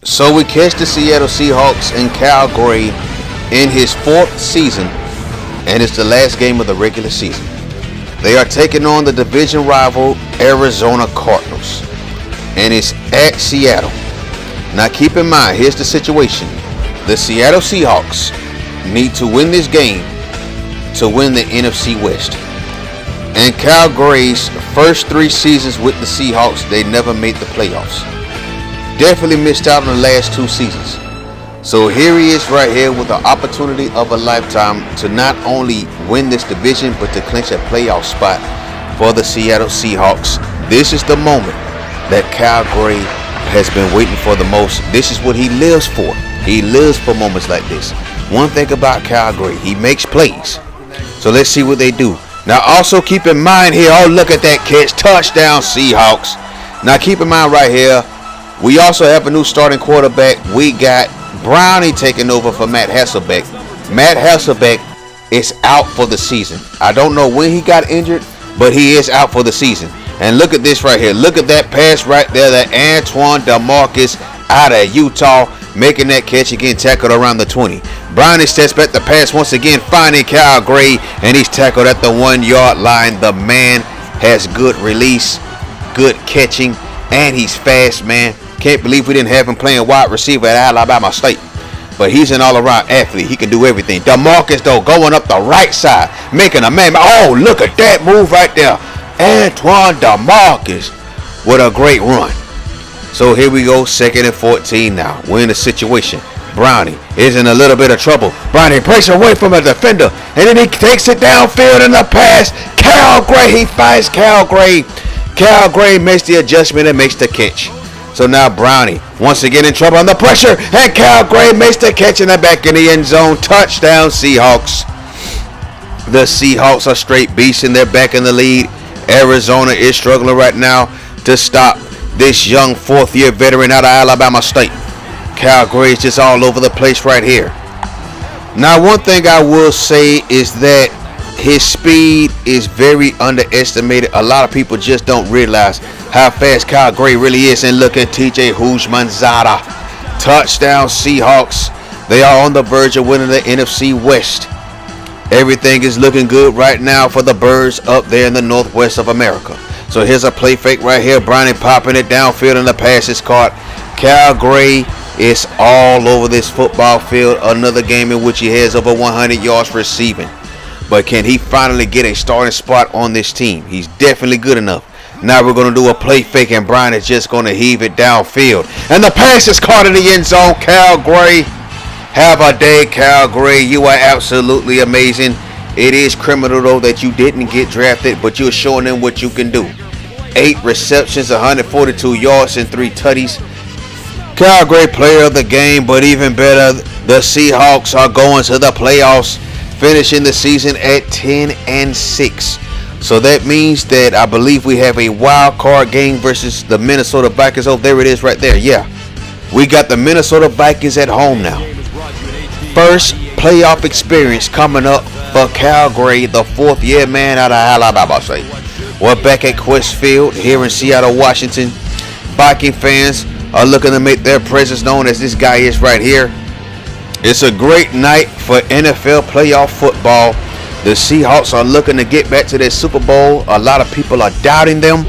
So we catch the Seattle Seahawks and Cal Gray in his 4th season, and it's the last game of the regular season. They are taking on the division rival Arizona Cardinals, and it's at Seattle. Now keep in mind, here's the situation. The Seattle Seahawks need to win this game to win the NFC West. And Cal Gray's first 3 seasons with the Seahawks, they never made the playoffs. Definitely missed out on the last 2 seasons. So here he is right here with the opportunity of a lifetime to not only win this division, but to clinch a playoff spot for the Seattle Seahawks. This is the moment that Cal Gray has been waiting for the most. This is what he lives for. He lives for moments like this. One thing about Cal Gray, he makes plays. So let's see what they do. Now also keep in mind here, oh look at that catch, touchdown Seahawks. Now keep in mind right here, we also have a new starting quarterback. We got Brownie taking over for Matt Hasselbeck. Matt Hasselbeck is out for the season. I don't know when he got injured, but he is out for the season. And look at this right here. Look at that pass right there that Antoine DeMarcus out of Utah making that catch again, tackled around the 20. Brownie steps back the pass once again, finding Cal Gray, and he's tackled at the 1-yard line. The man has good release, good catching, and he's fast, man. Can't believe we didn't have him playing wide receiver at Alabama State. But he's an all-around athlete. He can do everything. DeMarcus, though, going up the right side, making a man. Oh, look at that move right there. Antoine DeMarcus with a great run. So here we go, 2nd and 14 now. We're in a situation. Brownie is in a little bit of trouble. Brownie breaks away from a defender, and then he takes it downfield in the pass. Cal Gray, he finds Cal Gray. Cal Gray makes the adjustment and makes the catch. So now Brownie once again in trouble under pressure, and Cal Gray makes the catch in the back in the end zone. Touchdown Seahawks. The Seahawks are straight beasts and they're back in the lead. Arizona is struggling right now to stop this young 4th-year veteran out of Alabama State. Cal Gray is just all over the place right here. Now one thing I will say is that his speed is very underestimated. A lot of people just don't realize how fast Cal Gray really is. And look at TJ Houshmandzadeh. Touchdown Seahawks. They are on the verge of winning the NFC West. Everything is looking good right now for the Birds up there in the northwest of America. So here's a play fake right here. Brownie popping it downfield and the pass is caught. Cal Gray is all over this football field. Another game in which he has over 100 yards receiving. But can he finally get a starting spot on this team? He's definitely good enough. Now we're going to do a play fake, and Brian is just going to heave it downfield. And the pass is caught in the end zone. Cal Gray, have a day, Cal Gray. You are absolutely amazing. It is criminal, though, that you didn't get drafted, but you're showing them what you can do. 8 receptions, 142 yards, and 3 tutties. Cal Gray, player of the game, but even better, the Seahawks are going to the playoffs, finishing the season at 10-6. So that means that I believe we have a wild card game versus the Minnesota Vikings. Oh, there it is right there. Yeah, we got the Minnesota Vikings at home now. First playoff experience coming up for Cal Gray, the 4th-year man out of Alabama State. We're back at Quest Field here in Seattle, Washington. Viking fans are looking to make their presence known as this guy is right here. It's a great night for NFL playoff football. The Seahawks are looking to get back to their Super Bowl. A lot of people are doubting them.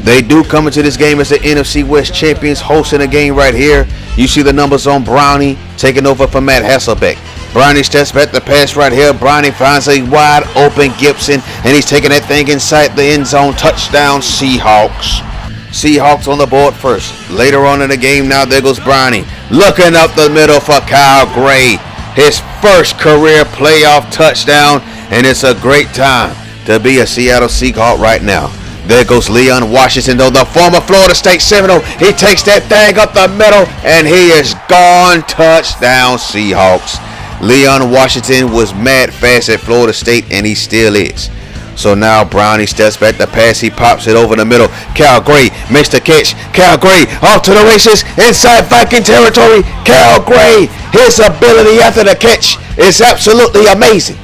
They do come into this game as the NFC West champions, hosting a game right here. You see the numbers on Brownie taking over for Matt Hasselbeck. Brownie steps back the pass right here. Brownie finds a wide open Gibson, and he's taking that thing inside the end zone. Touchdown Seahawks. Seahawks on the board first. Later on in the game now, there goes Brownie. Looking up the middle for Cal Gray. His first career playoff touchdown, and it's a great time to be a Seattle Seahawk right now. There goes Leon Washington, though, the former Florida State Seminole. He takes that thing up the middle, and he is gone. Touchdown Seahawks. Leon Washington was mad fast at Florida State, and he still is. So now Brownie steps back the pass. He pops it over the middle. Cal Gray makes the catch. Cal Gray off to the races inside Viking territory. Cal Gray, his ability after the catch is absolutely amazing.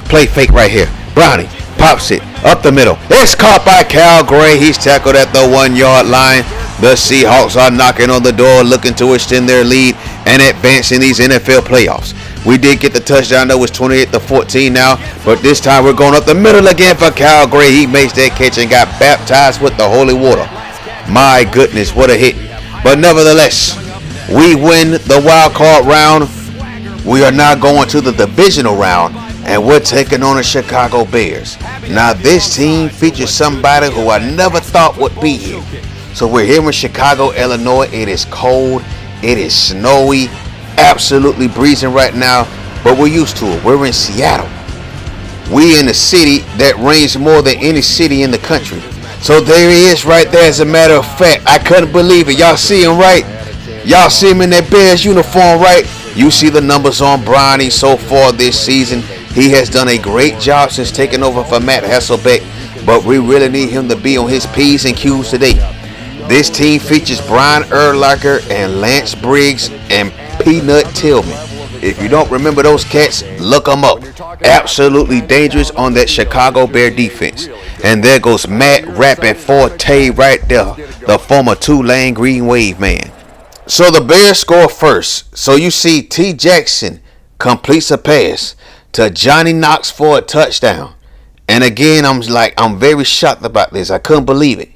Play fake right here. Brownie pops it up the middle. It's caught by Cal Gray. He's tackled at the 1-yard line. The Seahawks are knocking on the door, looking to extend their lead and advance in these NFL playoffs. We did get the touchdown, though. It's 28-14 now, but this time we're going up the middle again for Kyle Gray. He makes that catch and got baptized with the holy water. My goodness, what a hit. But nevertheless, we win the wild card round. We are now going to the divisional round, and we're taking on the Chicago Bears. Now, this team features somebody who I never thought would be here. So we're here in Chicago, Illinois. It is cold. It is snowy. Absolutely breezing right now, but we're used to it. We're in Seattle. We in a city that rains more than any city in the country. So there he is right there. As a matter of fact, I couldn't believe it. Y'all see him, right? Y'all see him in that Bears uniform, right? You see the numbers on Brownie so far this season. He has done a great job since taking over for Matt Hasselbeck, but we really need him to be on his P's and Q's today. This team features Brian Urlacher and Lance Briggs and Peanut Tillman. If you don't remember those cats, look them up. Absolutely dangerous on that Chicago Bear defense. And there goes Matt Rappin Forte right there, the former Tulane Green Wave man. So the Bears score first. So you see T. Jackson completes a pass to Johnny Knox for a touchdown. And again, I'm very shocked about this. I couldn't believe it.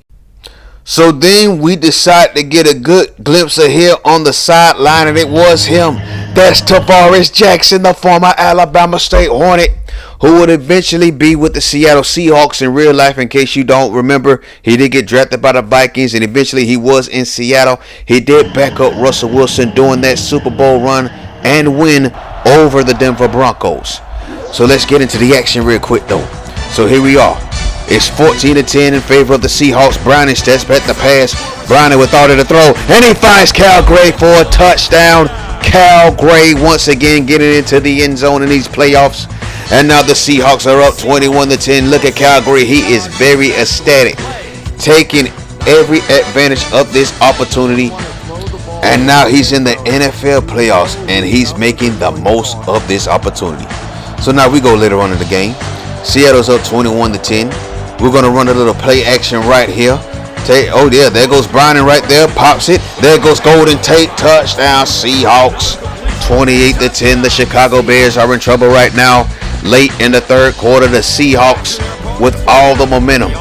So then we decide to get a good glimpse of him on the sideline, and it was him. That's Tavares Jackson, the former Alabama State Hornet, who would eventually be with the Seattle Seahawks in real life. In case you don't remember, he did get drafted by the Vikings, and eventually he was in Seattle. He did back up Russell Wilson during that Super Bowl run and win over the Denver Broncos. So let's get into the action real quick, though. So here we are. It's 14-10 in favor of the Seahawks. Brownie steps back the pass. Brownie without it to throw. And he finds Cal Gray for a touchdown. Cal Gray once again getting into the end zone in these playoffs. And now the Seahawks are up 21-10. Look at Cal Gray. He is very ecstatic, taking every advantage of this opportunity. And now he's in the NFL playoffs, and he's making the most of this opportunity. So now we go later on in the game. Seattle's up 21-10. We're going to run a little play action right here. Oh, yeah, there goes Browning right there. Pops it. There goes Golden Tate. Touchdown, Seahawks. 28-10. The Chicago Bears are in trouble right now. Late in the third quarter, the Seahawks with all the momentum.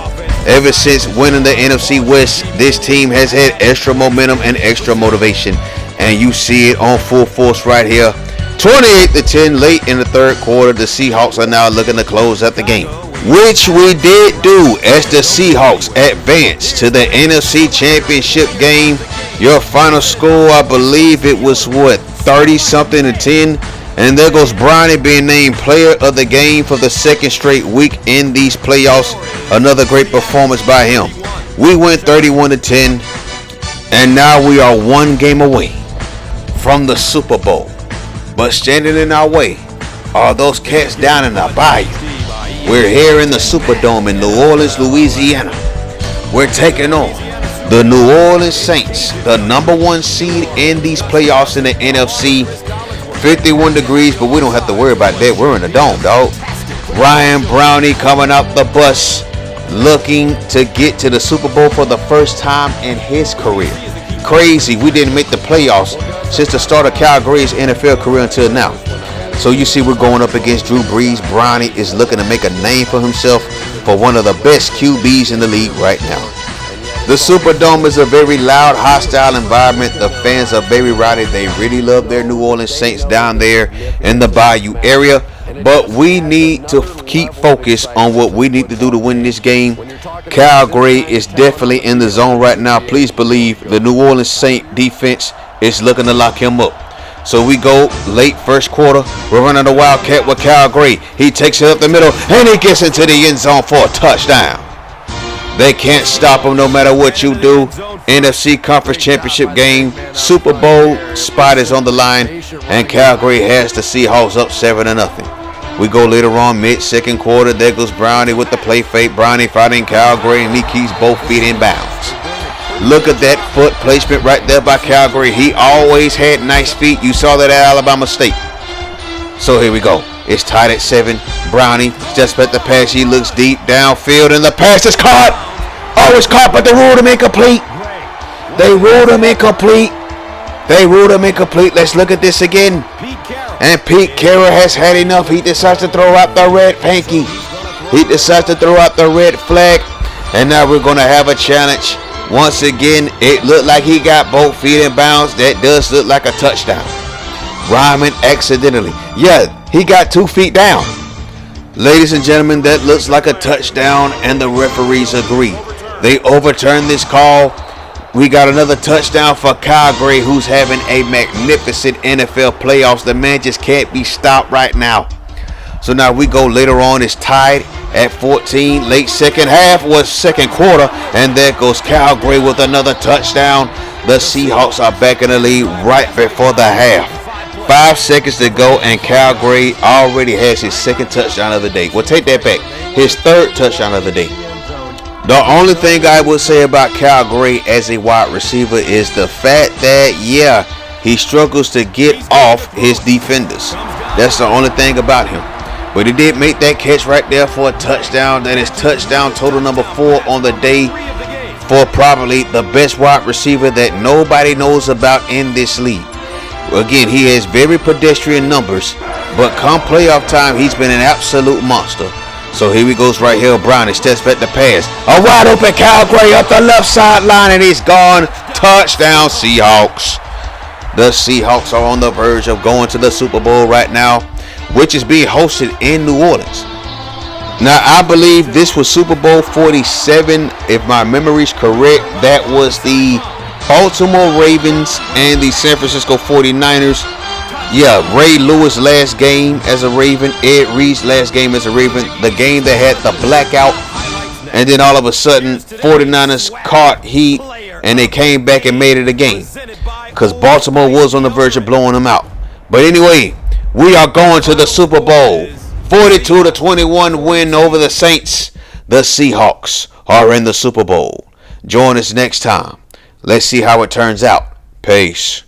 Ever since winning the NFC West, this team has had extra momentum and extra motivation. And you see it on full force right here. 28-10 late in the third quarter. The Seahawks are now looking to close out the game, which we did do as the Seahawks advanced to the NFC Championship game. Your final score, I believe it was 30-something to 10. And there goes Brownie being named player of the game for the second straight week in these playoffs. Another great performance by him. We went 31-10, and now we are one game away from the Super Bowl. But standing in our way are those cats down in the bayou. We're here in the Superdome in New Orleans, Louisiana. We're taking on the New Orleans Saints, the number one seed in these playoffs in the NFC. 51 degrees, but we don't have to worry about that. We're in the dome, dog. Ryan Brownie coming out the bus, looking to get to the Super Bowl for the first time in his career. Crazy, we didn't make the playoffs since the start of Cal Gray's NFL career until now. So you see we're going up against Drew Brees. Brownie is looking to make a name for himself for one of the best QBs in the league right now. The Superdome is a very loud, hostile environment. The fans are very rowdy. They really love their New Orleans Saints down there in the Bayou area. But we need to keep focused on what we need to do to win this game. Cal Gray is definitely in the zone right now. Please believe the New Orleans Saint defense is looking to lock him up. So we go late first quarter. We're running a Wildcat with Cal Gray. He takes it up the middle, and he gets into the end zone for a touchdown. They can't stop him no matter what you do. NFC Conference Championship game. Super Bowl spot is on the line, and Cal Gray has the Seahawks up 7-0. We go later on, mid-second quarter. There goes Brownie with the play fake. Brownie fighting Cal Gray, and he keeps both feet in bounds. Look at that foot placement right there by Cal Gray. He always had nice feet. You saw that at Alabama State. So here we go. It's tied at 7. Brownie just at the pass. He looks deep downfield, and the pass is caught. Oh, it's caught, but the rule to make complete. They ruled him incomplete. Let's look at this again. And Pete Carroll has had enough. He decides to throw out the red panky. He decides to throw out the red flag. And now we're going to have a challenge. Once again, it looked like he got both feet in bounds. That does look like a touchdown. Ryman accidentally. Yeah, he got 2 feet down. Ladies and gentlemen, that looks like a touchdown, and the referees agree. They overturned this call. We got another touchdown for Kyle Gray, who's having a magnificent NFL playoffs. The man just can't be stopped right now. So now we go later on. It's tied at 14. Late second half was second quarter. And there goes Kyle Gray with another touchdown. The Seahawks are back in the lead right before the half. 5 seconds to go, and Kyle Gray already has his second touchdown of the day. Well, take that back. His third touchdown of the day. The only thing I would say about Kyle Gray as a wide receiver is the fact that, yeah, he struggles to get off his defenders. That's the only thing about him. But he did make that catch right there for a touchdown. That is touchdown total number 4 on the day for probably the best wide receiver that nobody knows about in this league. Again, he has very pedestrian numbers, but come playoff time, he's been an absolute monster. So here he goes right here. Brown, he steps back to pass. A wide open Kyle Gray up the left sideline, and he's gone. Touchdown, Seahawks. The Seahawks are on the verge of going to the Super Bowl right now, which is being hosted in New Orleans. Now, I believe this was Super Bowl 47. If my memory is correct, that was the Baltimore Ravens and the San Francisco 49ers. Yeah, Ray Lewis' last game as a Raven, Ed Reed's last game as a Raven, the game that had the blackout, and then all of a sudden 49ers caught heat and they came back and made it a game because Baltimore was on the verge of blowing them out. But anyway, we are going to the Super Bowl. 42-21 win over the Saints. The Seahawks are in the Super Bowl. Join us next time. Let's see how it turns out. Peace.